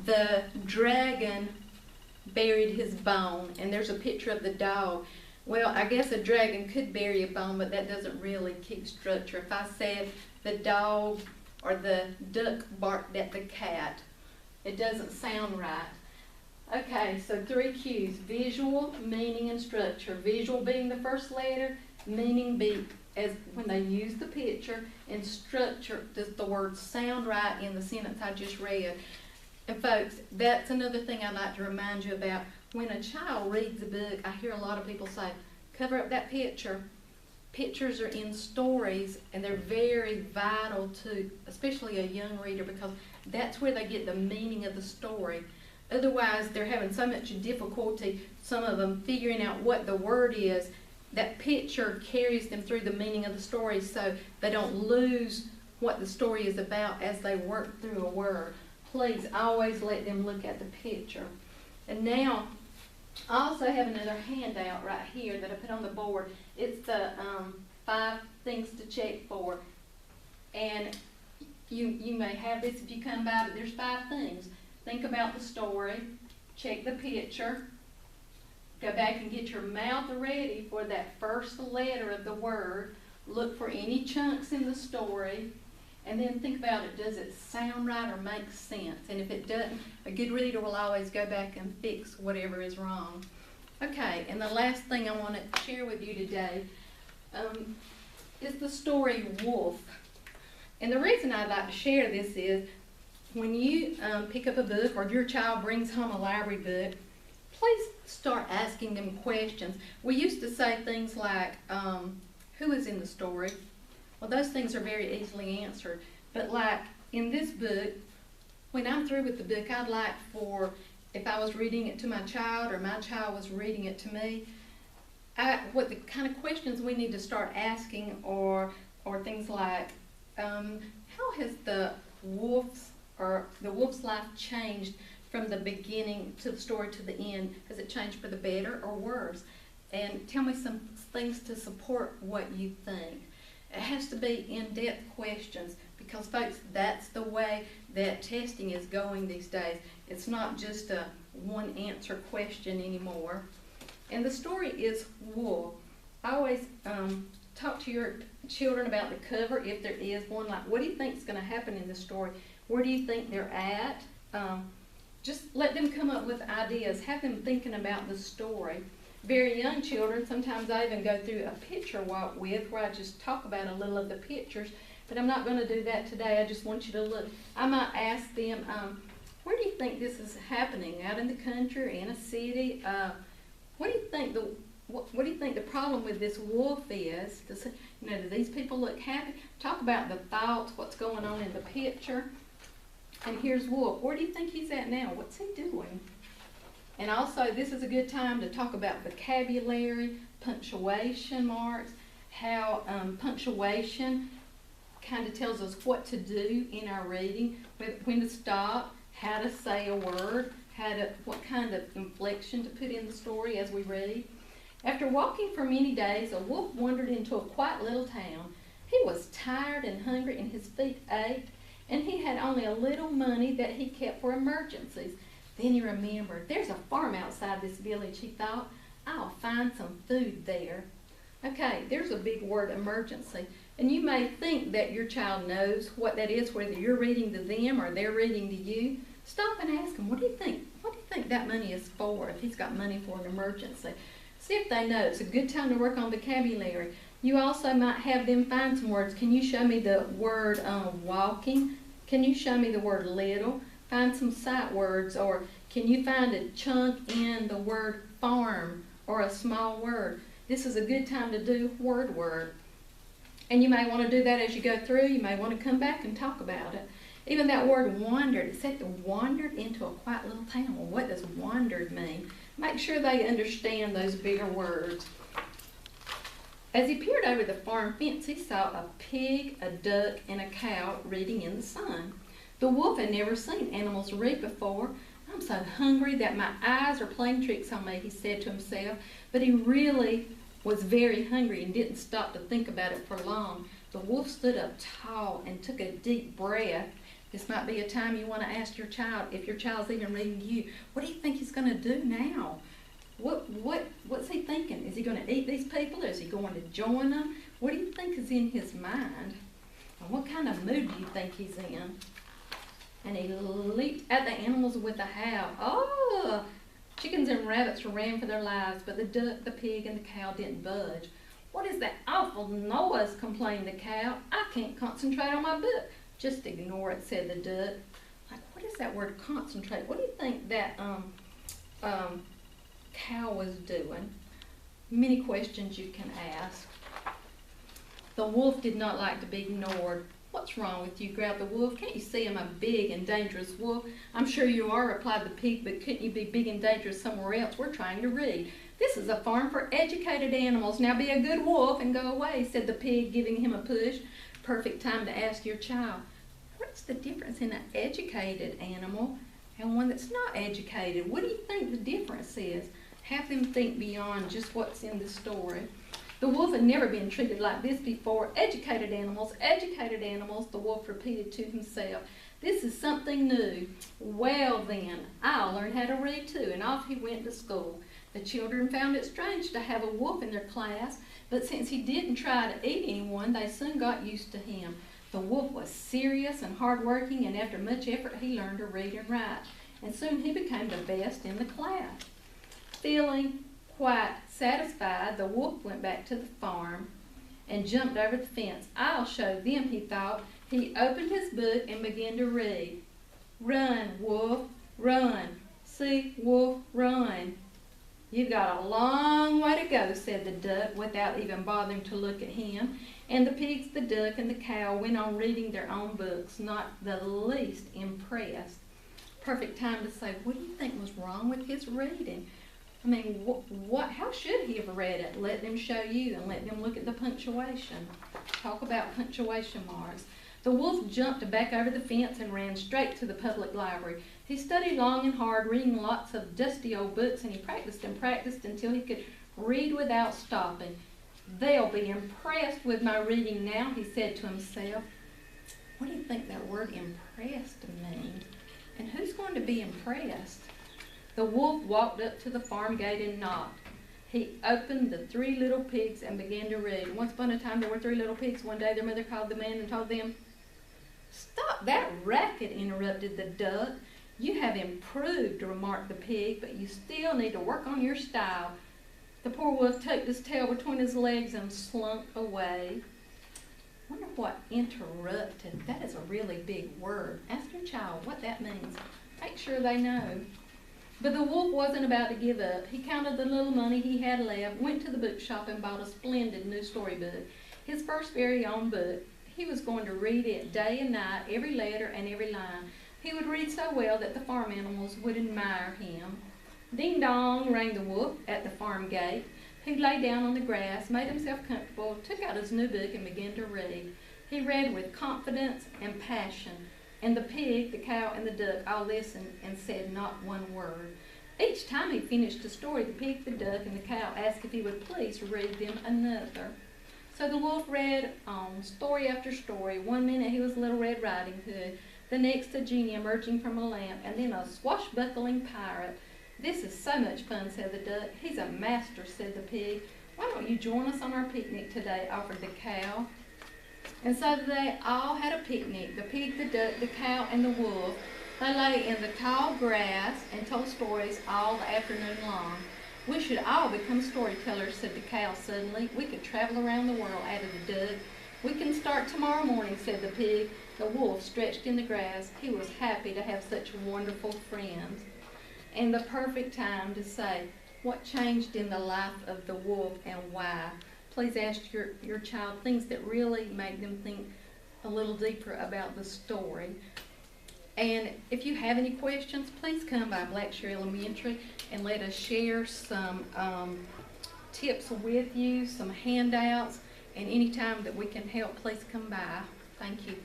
the dragon buried his bone, and there's a picture of the dog. Well, I guess a dragon could bury a bone, but that doesn't really keep structure. If I said the dog or the duck barked at the cat, it doesn't sound right. Okay, so 3 cues: visual, meaning, and structure. Visual being the first letter, meaning be as when they use the picture, and structure, does the word sound right in the sentence I just read? And folks, that's another thing I'd like to remind you about. When a child reads a book, I hear a lot of people say, cover up that picture. Pictures are in stories, and they're very vital to, especially a young reader, because that's where they get the meaning of the story. Otherwise, they're having so much difficulty, some of them, figuring out what the word is. That picture carries them through the meaning of the story, so they don't lose what the story is about as they work through a word. Please always let them look at the picture. And now, I also have another handout right here that I put on the board. It's the 5 things to check for. And you may have this if you come by, but there's 5 things. Think about the story, check the picture, go back and get your mouth ready for that first letter of the word, look for any chunks in the story, and then think about it. Does it sound right or make sense? And if it doesn't, a good reader will always go back and fix whatever is wrong. Okay, and the last thing I want to share with you today is the story Wolf. And the reason I'd like to share this is when you pick up a book, or if your child brings home a library book, please start asking them questions. We used to say things like, who is in the story? Well, those things are very easily answered. But like in this book, when I'm through with the book, I'd like for, if I was reading it to my child or my child was reading it to me, what the kind of questions we need to start asking or things like, how has the wolf's life changed from the beginning to the story to the end? Has it changed for the better or worse? And tell me some things to support what you think. It has to be in-depth questions because, folks, that's the way that testing is going these days. It's not just a one-answer question anymore. And the story is Wolf. I always talk to your children about the cover, if there is one. Like, what do you think is going to happen in the story? Where do you think they're at? Just let them come up with ideas. Have them thinking about the story. Very young children, sometimes I even go through a picture walk with where I just talk about a little of the pictures, but I'm not going to do that today. I just want you to look. I might ask them, where do you think this is happening? Out in the country, or in a city? What do you think the problem with this wolf is? Do these people look happy? Talk about the thoughts, what's going on in the picture. And here's Wolf. Where do you think he's at now? What's he doing? And also, this is a good time to talk about vocabulary, punctuation marks, how punctuation kind of tells us what to do in our reading, when to stop, how to say a word, what kind of inflection to put in the story as we read. After walking for many days, a wolf wandered into a quiet little town. He was tired and hungry, and his feet ached, and he had only a little money that he kept for emergencies. Then he remembered, there's a farm outside this village, he thought. I'll find some food there. Okay, there's a big word, emergency. And you may think that your child knows what that is, whether you're reading to them or they're reading to you. Stop and ask them, what do you think? What do you think that money is for if he's got money for an emergency? See if they know. It's a good time to work on vocabulary. You also might have them find some words. Can you show me the word walking? Can you show me the word little? Find some sight words, or can you find a chunk in the word farm or a small word? This is a good time to do word. And you may want to do that as you go through. You may want to come back and talk about it. Even that word wandered, it said wandered into a quiet little town. Well, what does wandered mean? Make sure they understand those bigger words. As he peered over the farm fence, he saw a pig, a duck, and a cow reading in the sun. The wolf had never seen animals read before. I'm so hungry that my eyes are playing tricks on me, he said to himself. But he really was very hungry and didn't stop to think about it for long. The wolf stood up tall and took a deep breath. This might be a time you want to ask your child, if your child's even reading to you, what do you think he's going to do now? What's he thinking? Is he going to eat these people? Is he going to join them? What do you think is in his mind? And what kind of mood do you think he's in? And he leaped at the animals with a howl. Oh! Chickens and rabbits ran for their lives, but the duck, the pig, and the cow didn't budge. What is that awful noise? Complained the cow. I can't concentrate on my book. Just ignore it, said the duck. Like, what is that word, concentrate? What do you think that cow was doing? Many questions you can ask. The wolf did not like to be ignored. What's wrong with you? Growled the wolf. Can't you see I'm a big and dangerous wolf? I'm sure you are, replied the pig, but couldn't you be big and dangerous somewhere else? We're trying to read. This is a farm for educated animals. Now be a good wolf and go away, said the pig, giving him a push. Perfect time to ask your child, what's the difference in an educated animal and one that's not educated? What do you think the difference is? Have them think beyond just what's in the story. The wolf had never been treated like this before. Educated animals, the wolf repeated to himself. This is something new. Well then, I'll learn how to read too. And off he went to school. The children found it strange to have a wolf in their class, but since he didn't try to eat anyone, they soon got used to him. The wolf was serious and hardworking, and after much effort he learned to read and write. And soon he became the best in the class. Feeling quite satisfied, the wolf went back to the farm and jumped over the fence. I'll show them, he thought. He opened his book and began to read. Run, wolf, run. See, wolf, run. You've got a long way to go, said the duck, without even bothering to look at him. And the pigs, the duck, and the cow went on reading their own books, not the least impressed. Perfect time to say, what do you think was wrong with his reading? I mean, how should he have read it? Let them show you and let them look at the punctuation. Talk about punctuation marks. The wolf jumped back over the fence and ran straight to the public library. He studied long and hard, reading lots of dusty old books, and he practiced and practiced until he could read without stopping. They'll be impressed with my reading now, he said to himself. What do you think that word impressed means? And who's going to be impressed? The wolf walked up to the farm gate and knocked. He opened the 3 little pigs and began to read. Once upon a time there were 3 little pigs. One day their mother called the man and told them, Stop that racket, interrupted the duck. You have improved, remarked the pig, but you still need to work on your style. The poor wolf tucked his tail between his legs and slunk away. I wonder what interrupted. That is a really big word. Ask your child what that means. Make sure they know. But the wolf wasn't about to give up. He counted the little money he had left, went to the bookshop and bought a splendid new storybook, his first very own book. He was going to read it day and night, every letter and every line. He would read so well that the farm animals would admire him. Ding dong, rang the wolf at the farm gate. He lay down on the grass, made himself comfortable, took out his new book and began to read. He read with confidence and passion. And the pig, the cow, and the duck all listened and said not one word. Each time he finished a story, the pig, the duck, and the cow asked if he would please read them another. So the wolf read on, story after story. One minute he was Little Red Riding Hood, the next a genie emerging from a lamp, and then a swashbuckling pirate. This is so much fun, said the duck. He's a master, said the pig. Why don't you join us on our picnic today, offered the cow. And so they all had a picnic, the pig, the duck, the cow, and the wolf. They lay in the tall grass and told stories all the afternoon long. We should all become storytellers, said the cow suddenly. We could travel around the world, added the duck. We can start tomorrow morning, said the pig. The wolf stretched in the grass. He was happy to have such wonderful friends. And the perfect time to say, what changed in the life of the wolf and why? Please ask your child things that really make them think a little deeper about the story. And if you have any questions, please come by Blackshear Elementary and let us share some tips with you, some handouts, and any time that we can help, please come by. Thank you.